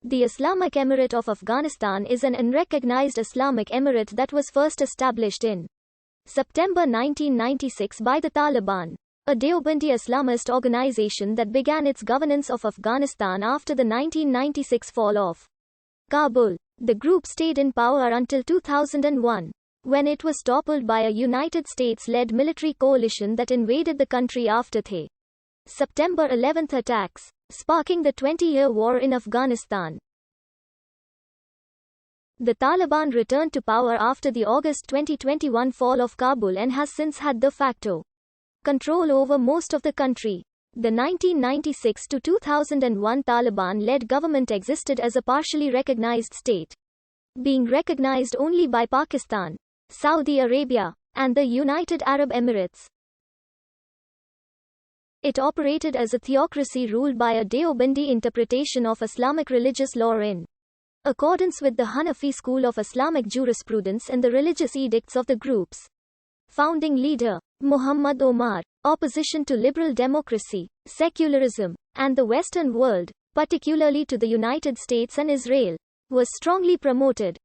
The Islamic Emirate of Afghanistan is an unrecognized Islamic emirate that was first established in September 1996 by the Taliban, a Deobandi Islamist organization that began its governance of Afghanistan after the 1996 fall of Kabul. The group stayed in power until 2001, when it was toppled by a United States-led military coalition that invaded the country after the September 11 attacks, sparking the 20-year war in Afghanistan. The Taliban returned to power after the August 2021 fall of Kabul and has since had de facto control over most of the country. The 1996 to 2001 Taliban-led government existed as a partially recognized state, being recognized only by Pakistan, Saudi Arabia, and the United Arab Emirates. It operated as a theocracy ruled by a Deobandi interpretation of Islamic religious law in accordance with the Hanafi school of Islamic jurisprudence and the religious edicts of the group's founding leader, Muhammad Omar. Opposition to liberal democracy, secularism, and the Western world, particularly to the United States and Israel, was strongly promoted.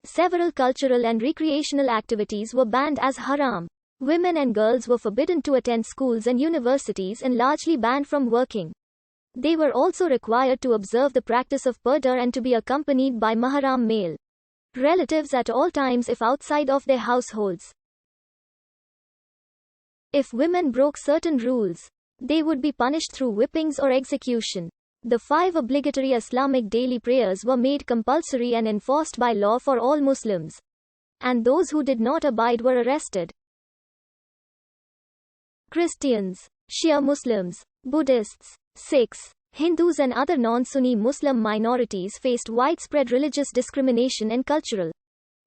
Several cultural and recreational activities were banned as haram. Women and girls were forbidden to attend schools and universities and largely banned from working. They were also required to observe the practice of purdah and to be accompanied by mahram male relatives at all times if outside of their households. If women broke certain rules, they would be punished through whippings or execution. The 5 obligatory Islamic daily prayers were made compulsory and enforced by law for all Muslims, and those who did not abide were arrested. Christians, Shia Muslims, Buddhists, Sikhs, Hindus and other non-Sunni Muslim minorities faced widespread religious discrimination and cultural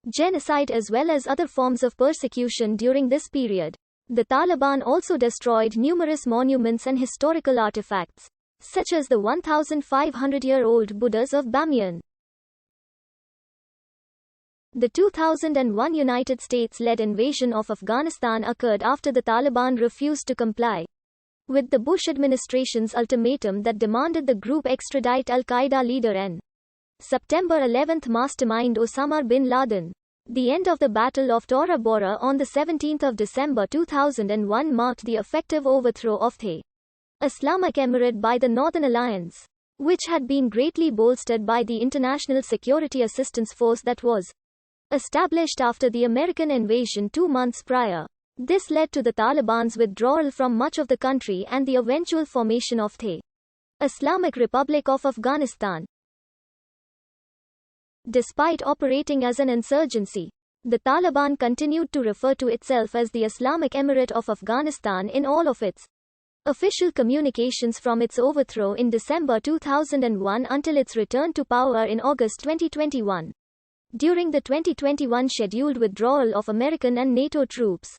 genocide as well as other forms of persecution during this period. The Taliban also destroyed numerous monuments and historical artifacts, such as the 1,500-year-old Buddhas of Bamiyan. The 2001 United States-led invasion of Afghanistan occurred after the Taliban refused to comply with the Bush administration's ultimatum that demanded the group extradite al-Qaeda leader and September 11 mastermind Osama bin Laden. The end of the Battle of Tora Bora on 17 December 2001 marked the effective overthrow of the Islamic Emirate by the Northern Alliance, which had been greatly bolstered by the International Security Assistance Force that was established after the American invasion 2 months prior. This led to the Taliban's withdrawal from much of the country and the eventual formation of the Islamic Republic of Afghanistan. Despite operating as an insurgency, the Taliban continued to refer to itself as the Islamic Emirate of Afghanistan in all of its official communications from its overthrow in December 2001 until its return to power in August 2021. During the 2021 scheduled withdrawal of American and NATO troops,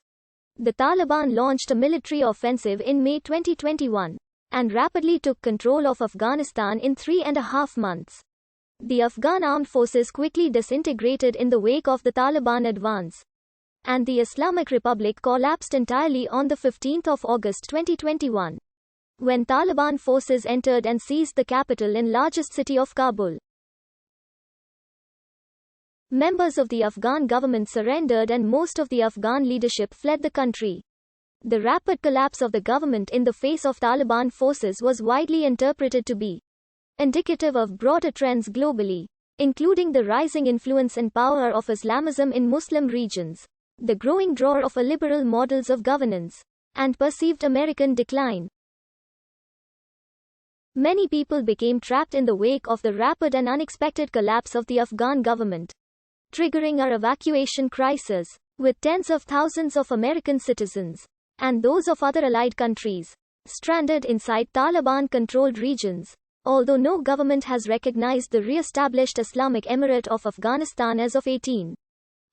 the Taliban launched a military offensive in May 2021 and rapidly took control of Afghanistan in 3.5 months. The Afghan armed forces quickly disintegrated in the wake of the Taliban advance, and the Islamic Republic collapsed entirely on 15 August 2021, when Taliban forces entered and seized the capital and largest city of Kabul. Members of the Afghan government surrendered and most of the Afghan leadership fled the country. The rapid collapse of the government in the face of Taliban forces was widely interpreted to be indicative of broader trends globally, including the rising influence and power of Islamism in Muslim regions, the growing draw of illiberal models of governance, and perceived American decline. Many people became trapped in the wake of the rapid and unexpected collapse of the Afghan government, triggering an evacuation crisis, with tens of thousands of American citizens, and those of other allied countries, stranded inside Taliban-controlled regions. Although no government has recognized the re-established Islamic Emirate of Afghanistan as of 18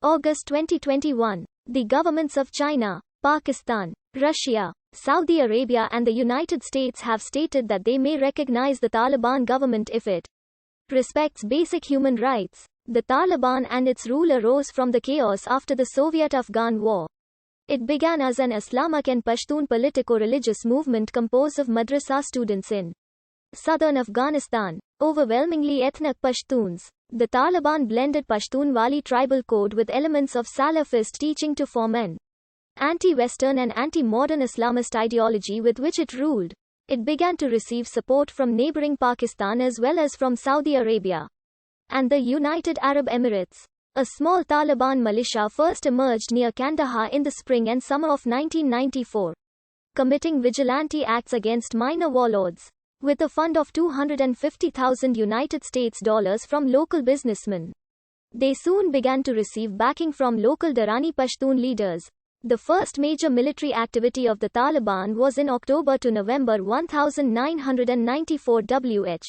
August 2021, the governments of China, Pakistan, Russia, Saudi Arabia and the United States have stated that they may recognize the Taliban government if it respects basic human rights. The Taliban and its rule arose from the chaos after the Soviet-Afghan War. It began as an Islamic and Pashtun politico-religious movement composed of madrasa students in Southern Afghanistan. Overwhelmingly ethnic Pashtuns. The Taliban blended Pashtunwali tribal code with elements of Salafist teaching to form an anti-Western and anti-modern Islamist ideology with which it ruled. It began to receive support from neighboring Pakistan as well as from Saudi Arabia and the United Arab Emirates. A small Taliban militia first emerged near Kandahar in the spring and summer of 1994, committing vigilante acts against minor warlords. With a fund of $250,000 United States dollars from local businessmen, they soon began to receive backing from local Darani Pashtun leaders. The first major military activity of the Taliban was in October to November 1994 WH.